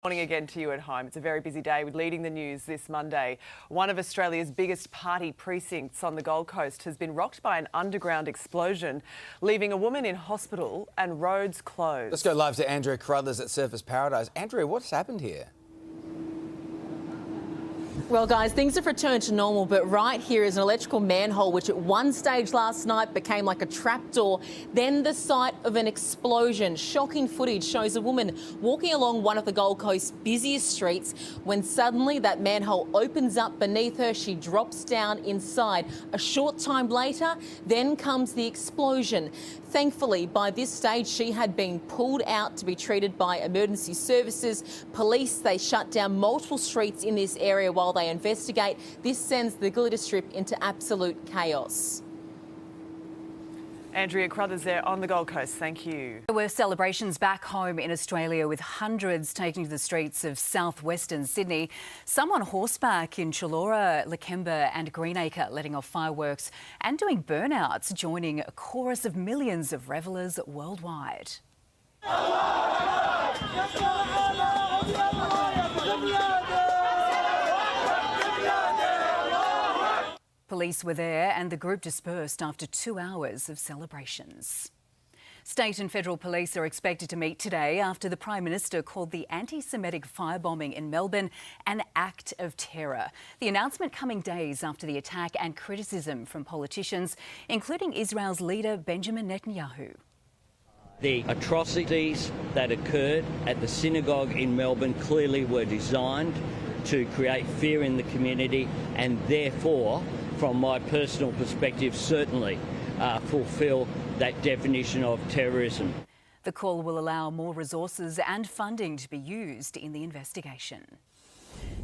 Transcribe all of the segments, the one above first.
Morning again to you at home. It's a very busy day with leading the news this Monday. One of Australia's biggest party precincts on the Gold Coast has been rocked by an underground explosion, leaving a woman in hospital and roads closed. Let's go live to Andrea Carruthers at Surfers Paradise. Andrea, what's happened here? Well, guys, things have returned to normal, but right here is an electrical manhole which at one stage last night became like a trapdoor, then the site of an explosion. Shocking footage shows a woman walking along one of the Gold Coast's busiest streets when suddenly that manhole opens up beneath her. She drops down inside. A short time later, then comes the explosion. Thankfully, by this stage, she had been pulled out to be treated by emergency services. Police, they shut down multiple streets in this area while they investigate. This sends the glitter strip into absolute chaos. Andrea Carruthers there on the Gold Coast. Thank you. There were celebrations back home in Australia with hundreds taking to the streets of southwestern Sydney. Some on horseback in Chullora, Lakemba and Greenacre letting off fireworks and doing burnouts, joining a chorus of millions of revellers worldwide. Police were there and the group dispersed after 2 hours of celebrations. State and federal police are expected to meet today after the Prime Minister called the anti-Semitic firebombing in Melbourne an act of terror. The announcement coming days after the attack and criticism from politicians, including Israel's leader Benjamin Netanyahu. The atrocities that occurred at the synagogue in Melbourne clearly were designed to create fear in the community and therefore, from my personal perspective, certainly fulfil that definition of terrorism. The call will allow more resources and funding to be used in the investigation.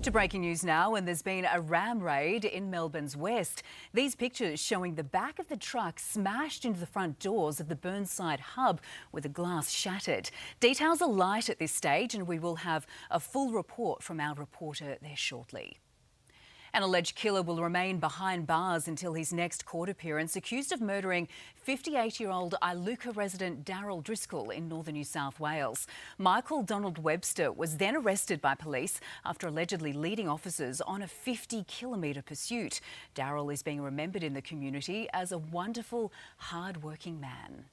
To breaking news now, and there's been a ram raid in Melbourne's west. These pictures showing the back of the truck smashed into the front doors of the Burnside hub with the glass shattered. Details are light at this stage and we will have a full report from our reporter there shortly. An alleged killer will remain behind bars until his next court appearance, accused of murdering 58-year-old Iluka resident Daryl Driscoll in northern New South Wales. Michael Donald Webster was then arrested by police after allegedly leading officers on a 50-kilometre pursuit. Daryl is being remembered in the community as a wonderful, hard-working man.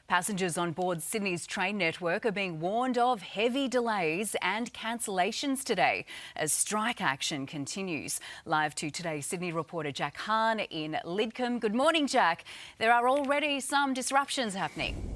Passengers on board Sydney's train network are being warned of heavy delays and cancellations today as strike action continues. Live to today's Sydney reporter Jack Hahn in Lidcombe. Good morning, Jack. There are already some disruptions happening.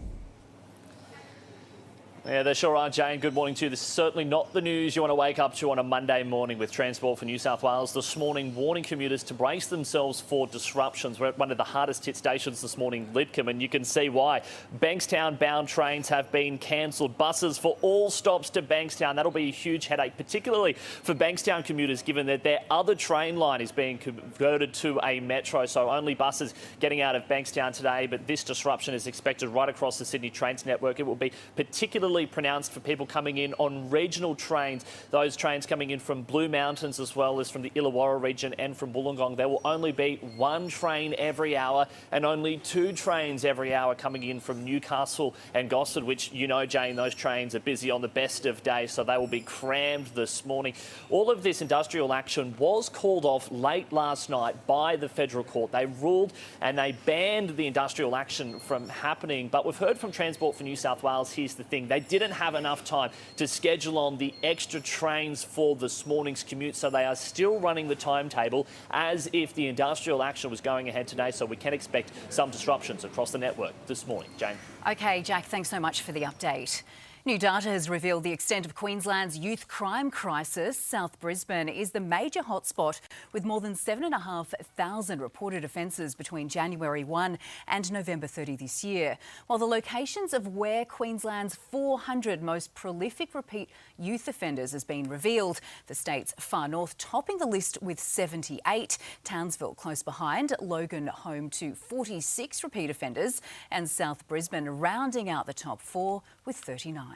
Yeah, there sure are, Jane. Good morning to you. This is certainly not the news you want to wake up to on a Monday morning, with Transport for New South Wales this morning warning commuters to brace themselves for disruptions. We're at one of the hardest hit stations this morning, Lidcombe, and you can see why. Bankstown bound trains have been cancelled. Buses for all stops to Bankstown. That'll be a huge headache, particularly for Bankstown commuters, given that their other train line is being converted to a metro. So only buses getting out of Bankstown today, but this disruption is expected right across the Sydney Trains network. It will be particularly pronounced for people coming in on regional trains, those trains coming in from Blue Mountains as well as from the Illawarra region and from Wollongong. There will only be one train every hour and only two trains every hour coming in from Newcastle and Gosford, which, you know, Jane, those trains are busy on the best of days, so they will be crammed this morning. All of this industrial action was called off late last night by the federal court. They ruled and they banned the industrial action from happening, but we've heard from Transport for New South Wales, here's the thing, they didn't have enough time to schedule on the extra trains for this morning's commute, so they are still running the timetable as if the industrial action was going ahead today, so we can expect some disruptions across the network this morning. Jane. OK, Jack, thanks so much for the update. New data has revealed the extent of Queensland's youth crime crisis. South Brisbane is the major hotspot, with more than 7,500 reported offences between January 1 and November 30 this year. While the locations of where Queensland's 400 most prolific repeat youth offenders has been revealed, the state's far north topping the list with 78, Townsville close behind, Logan home to 46 repeat offenders, and South Brisbane rounding out the top four with 39.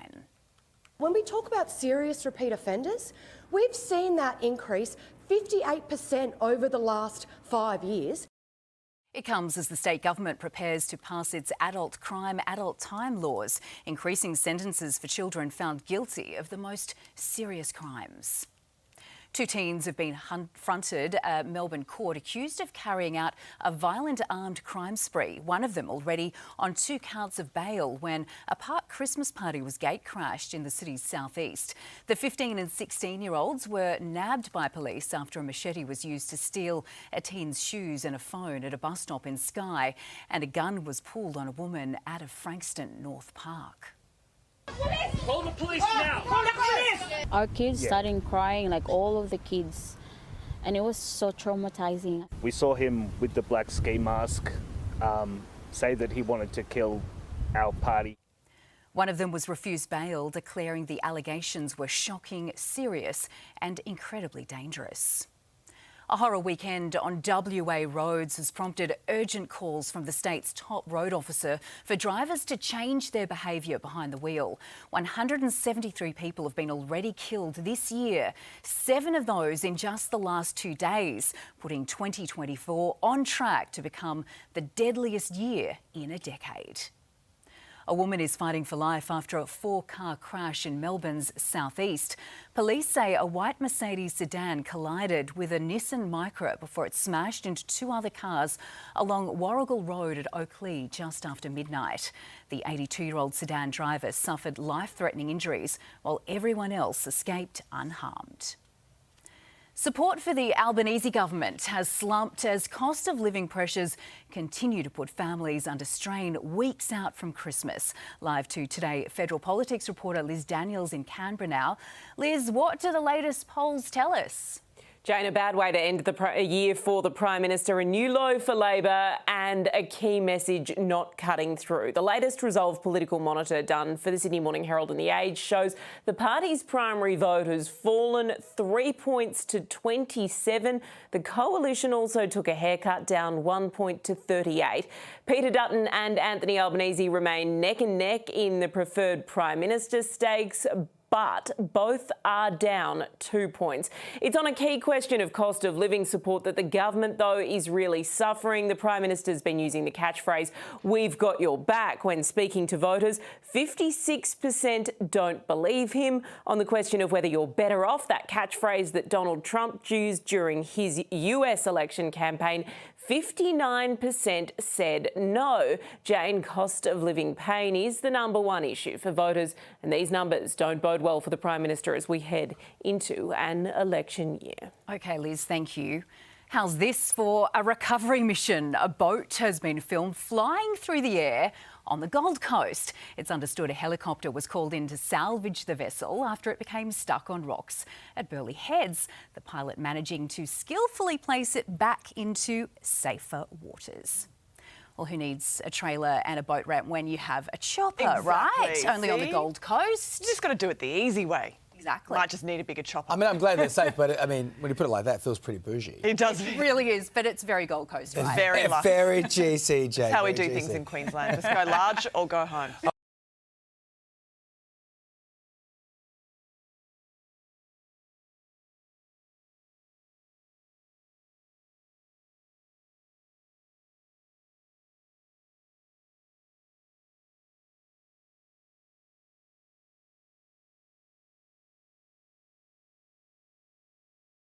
When we talk about serious repeat offenders, we've seen that increase 58% over the last 5 years. It comes as the state government prepares to pass its adult crime, adult time laws, increasing sentences for children found guilty of the most serious crimes. 2 teens have been confronted at Melbourne court accused of carrying out a violent armed crime spree. One of them already on 2 counts of bail when a park Christmas party was gate-crashed in the city's southeast. The 15 and 16-year-olds were nabbed by police after a machete was used to steal a teen's shoes and a phone at a bus stop in Skye, and a gun was pulled on a woman out of Frankston North Park. Call the police now! Call the police! Our kids started crying, like all of the kids, and it was so traumatizing. We saw him with the black ski mask say that he wanted to kill our party. One of them was refused bail, declaring the allegations were shocking, serious and incredibly dangerous. A horror weekend on WA roads has prompted urgent calls from the state's top road officer for drivers to change their behaviour behind the wheel. 173 people have been already killed this year, 7 of those in just the last 2 days, putting 2024 on track to become the deadliest year in a decade. A woman is fighting for life after a 4-car crash in Melbourne's southeast. Police say a white Mercedes sedan collided with a Nissan Micra before it smashed into 2 other cars along Warrigal Road at Oakleigh just after midnight. The 82-year-old sedan driver suffered life-threatening injuries while everyone else escaped unharmed. Support for the Albanese government has slumped as cost of living pressures continue to put families under strain weeks out from Christmas. Live to Today Federal Politics reporter Liz Daniels in Canberra now. Liz, what do the latest polls tell us? Jane, a bad way to end the year for the Prime Minister, a new low for Labor and a key message not cutting through. The latest Resolve political monitor done for the Sydney Morning Herald and The Age shows the party's primary vote has fallen 3 points to 27. The coalition also took a haircut, down 1 point to 38. Peter Dutton and Anthony Albanese remain neck and neck in the preferred Prime Minister stakes, but both are down 2 points. It's on a key question of cost of living support that the government, though, is really suffering. The Prime Minister's been using the catchphrase, "We've got your back," when speaking to voters. 56% don't believe him. On the question of whether you're better off, that catchphrase that Donald Trump used during his US election campaign, 59% said no. Jane, cost of living pain is the #1 issue for voters, and these numbers don't bode well for the Prime Minister as we head into an election year. OK, Liz, thank you. How's this for a recovery mission? A boat has been filmed flying through the air on the Gold Coast. It's understood a helicopter was called in to salvage the vessel after it became stuck on rocks at Burleigh Heads, the pilot managing to skillfully place it back into safer waters. Well, who needs a trailer and a boat ramp when you have a chopper, right? Only on the Gold Coast. You just got to do it the easy way. Exactly. Might just need a bigger chopper. I mean, I'm glad they're safe, but I mean, when you put it like that, it feels pretty bougie. It does. It really is, but it's very Gold Coast, right? Very lucky. Very GC, Jane. That's how we do things in Queensland. Just go large or go home.